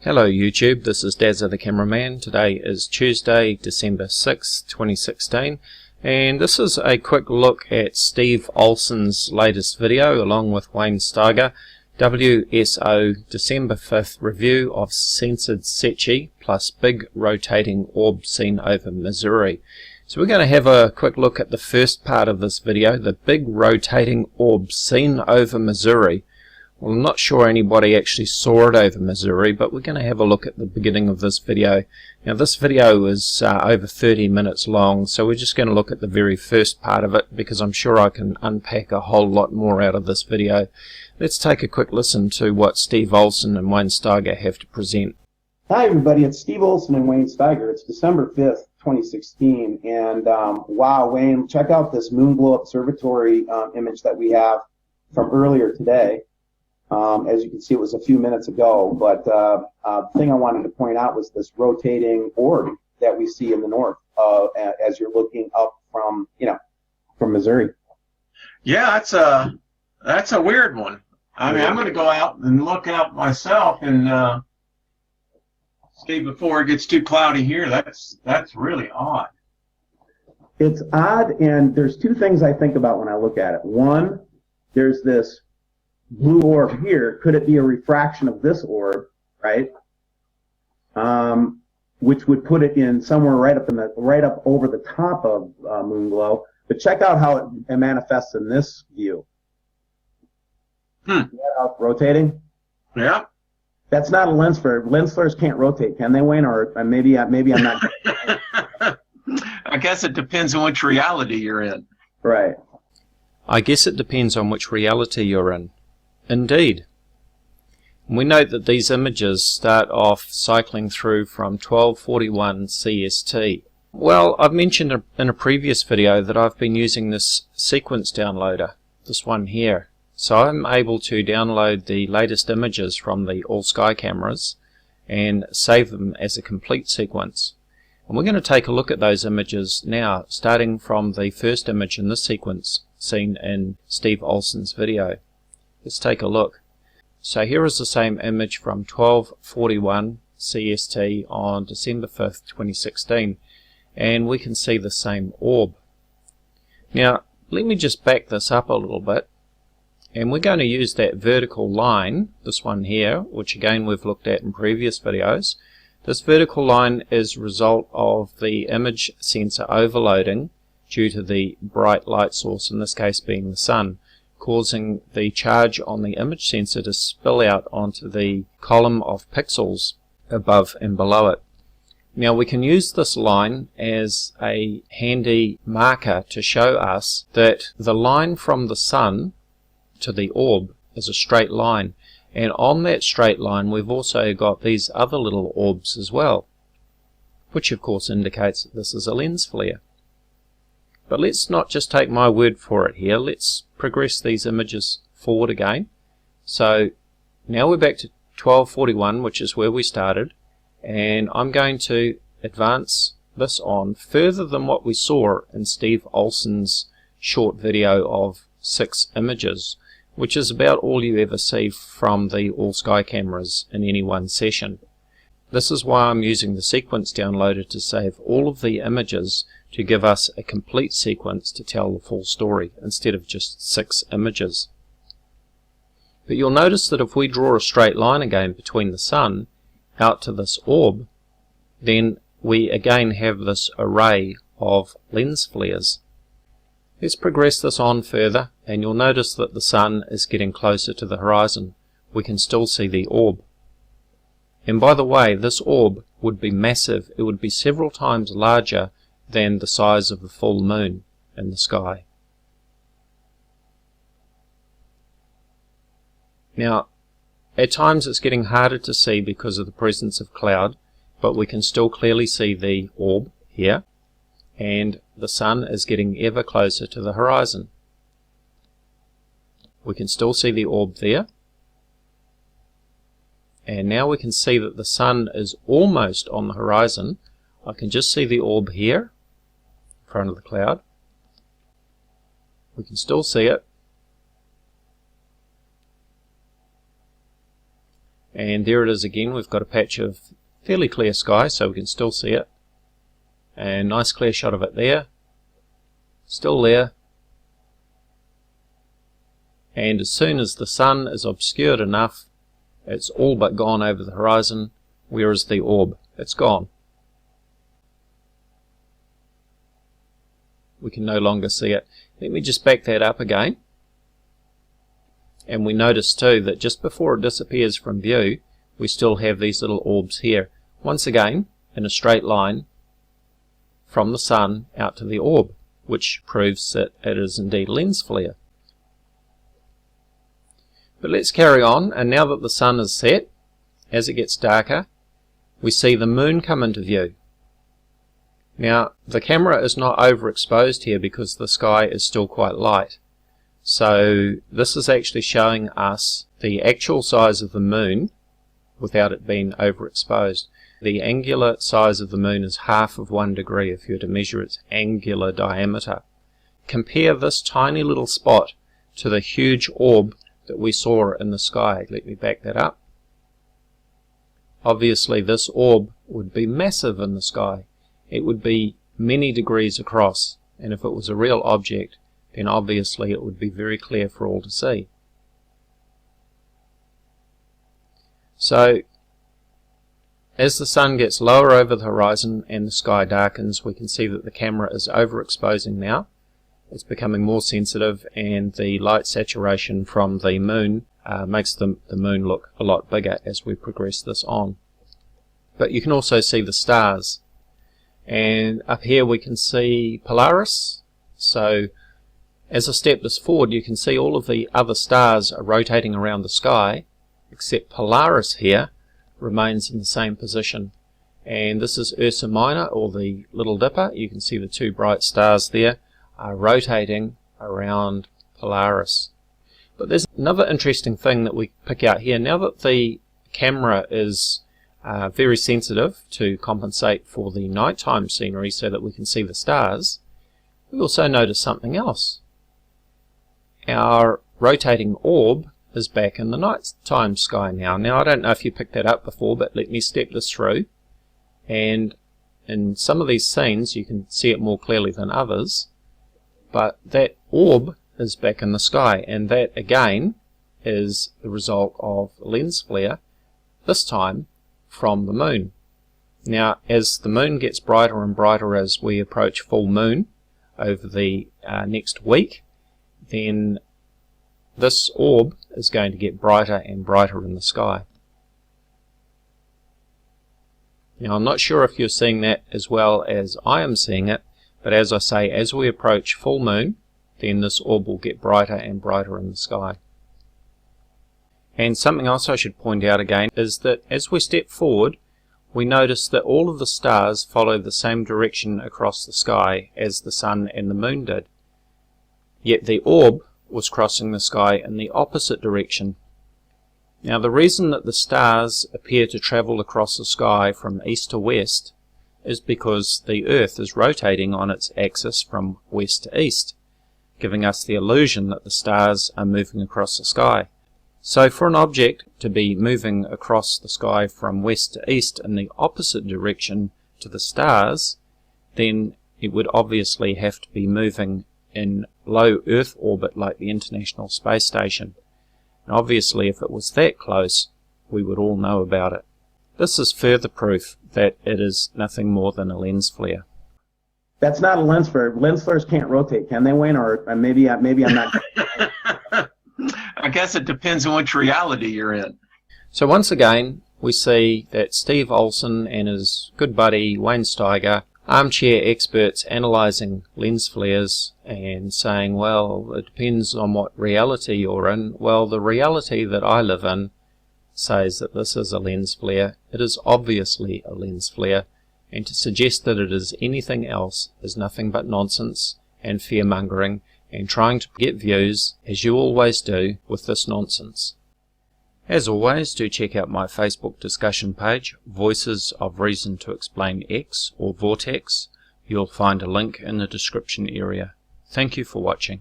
Hello YouTube, this is Dazza the Cameraman. Today is Tuesday, December 6, 2016, and this is a quick look at Steve Olson's latest video along with Wayne Steiger, WSO December 5th review of censored Secchi plus big rotating orb seen over Missouri. So we're going to have a quick look at the first part of this video, the big rotating orb seen over Missouri. Well, I'm not sure anybody actually saw it over Missouri, but we're going to have a look at the beginning of this video. Now this video is over 30 minutes long, so we're just going to look at the very first part of it because I'm sure I can unpack a whole lot more out of this video. Let's take a quick listen to what Steve Olson and Wayne Steiger have to present. Hi everybody, it's Steve Olson and Wayne Steiger. It's December 5th, 2016, and wow, Wayne, check out this Moonglow Observatory image that we have from earlier today. As you can see, it was a few minutes ago, but the thing I wanted to point out was this rotating orb that we see in the north as you're looking up from, from Missouri. Yeah, that's a weird one. I mean, I'm going to go out and look out myself and see before it gets too cloudy here. That's really odd. It's odd, and there's two things I think about when I look at it. One, there's this blue orb here. Could it be a refraction of this orb, right? Which would put it in somewhere right up over the top of Moonglow. But check out how it manifests in this view. See how it's rotating? Yeah. That's not a lens flare. Lens flares can't rotate, can they, Wayne? Or maybe I'm not. I guess it depends on which reality you're in. Right. I guess it depends on which reality you're in. Indeed. We note that these images start off cycling through from 1241 CST. Well, I've mentioned in a previous video that I've been using this sequence downloader, this one here. So I'm able to download the latest images from the all-sky cameras and save them as a complete sequence. And we're going to take a look at those images now, starting from the first image in this sequence seen in Steve Olson's video. Let's take a look. So here is the same image from 1241 CST on December 5th, 2016, and we can see the same orb. Now, let me just back this up a little bit, and we're going to use that vertical line, this one here, which again we've looked at in previous videos. This vertical line is a result of the image sensor overloading due to the bright light source, in this case being the sun, causing the charge on the image sensor to spill out onto the column of pixels above and below it. Now we can use this line as a handy marker to show us that the line from the sun to the orb is a straight line, and on that straight line we've also got these other little orbs as well, which of course indicates that this is a lens flare. But let's not just take my word for it here. Let's progress these images forward again. So now we're back to 1241, which is where we started, and I'm going to advance this on further than what we saw in Steve Olson's short video of 6 images, which is about all you ever see from the all-sky cameras in any one session. This is why I'm using the sequence downloader to save all of the images to give us a complete sequence to tell the full story instead of just 6 images. But you'll notice that if we draw a straight line again between the sun out to this orb, then we again have this array of lens flares. Let's progress this on further, and you'll notice that the sun is getting closer to the horizon. We can still see the orb. And by the way, this orb would be massive. It would be several times larger than the size of the full moon in the sky. Now, at times it's getting harder to see because of the presence of cloud, but we can still clearly see the orb here, and the sun is getting ever closer to the horizon. We can still see the orb there, and now we can see that the sun is almost on the horizon. I can just see the orb here in front of the cloud. We can still see it, And there it is again. We've got a patch of fairly clear sky, so we can still see it. And nice clear shot of it there. Still there. And as soon as the sun is obscured enough, it's all but gone over the horizon. Where is the orb? It's gone. We can no longer see it. Let me just back that up again. And we notice too that just before it disappears from view, we still have these little orbs here. Once again, in a straight line from the sun out to the orb, which proves that it is indeed lens flare. But let's carry on, and now that the sun is set, as it gets darker, we see the moon come into view. Now, the camera is not overexposed here because the sky is still quite light. So this is actually showing us the actual size of the moon without it being overexposed. The angular size of the moon is half of 1 degree if you were to measure its angular diameter. Compare this tiny little spot to the huge orb that we saw in the sky. Let me back that up. Obviously this orb would be massive in the sky. It would be many degrees across, and if it was a real object, then obviously it would be very clear for all to see. So as the sun gets lower over the horizon and the sky darkens, we can see that the camera is overexposing now. It's becoming more sensitive, and the light saturation from the moon makes the moon look a lot bigger as we progress this on. But you can also see the stars, and up here we can see Polaris. So as I step this forward, you can see all of the other stars are rotating around the sky, except Polaris here remains in the same position. And this is Ursa Minor, or the Little Dipper. You can see the two bright stars there are rotating around Polaris. But there's another interesting thing that we pick out here. Now that the camera is very sensitive to compensate for the nighttime scenery so that we can see the stars, we also notice something else. Our rotating orb is back in the nighttime sky now. Now I don't know if you picked that up before, but let me step this through. And in some of these scenes you can see it more clearly than others, but that orb is back in the sky, and that again is the result of lens flare, this time from the moon. Now as the moon gets brighter and brighter as we approach full moon over the next week, then this orb is going to get brighter and brighter in the sky. Now I'm not sure if you're seeing that as well as I am seeing it, but as I say, as we approach full moon, then this orb will get brighter and brighter in the sky. And something else I should point out again is that as we step forward, we notice that all of the stars follow the same direction across the sky as the sun and the moon did. Yet the orb was crossing the sky in the opposite direction. Now the reason that the stars appear to travel across the sky from east to west is because the Earth is rotating on its axis from west to east, giving us the illusion that the stars are moving across the sky. So for an object to be moving across the sky from west to east in the opposite direction to the stars, then it would obviously have to be moving in low Earth orbit like the International Space Station. And obviously if it was that close, we would all know about it. This is further proof that it is nothing more than a lens flare. That's not a lens flare. Lens flares can't rotate, can they, Wayne? Or maybe I'm not. I guess it depends on which reality you're in. So once again, we see that Steve Olson and his good buddy Wayne Steiger, armchair experts analysing lens flares and saying, well, it depends on what reality you're in. Well, the reality that I live in says that this is a lens flare. It is obviously a lens flare, and to suggest that it is anything else is nothing but nonsense and fear-mongering and trying to get views, as you always do, with this nonsense. As always, do check out my Facebook discussion page, Voices of Reason to Explain X, or Vortex. You'll find a link in the description area. Thank you for watching.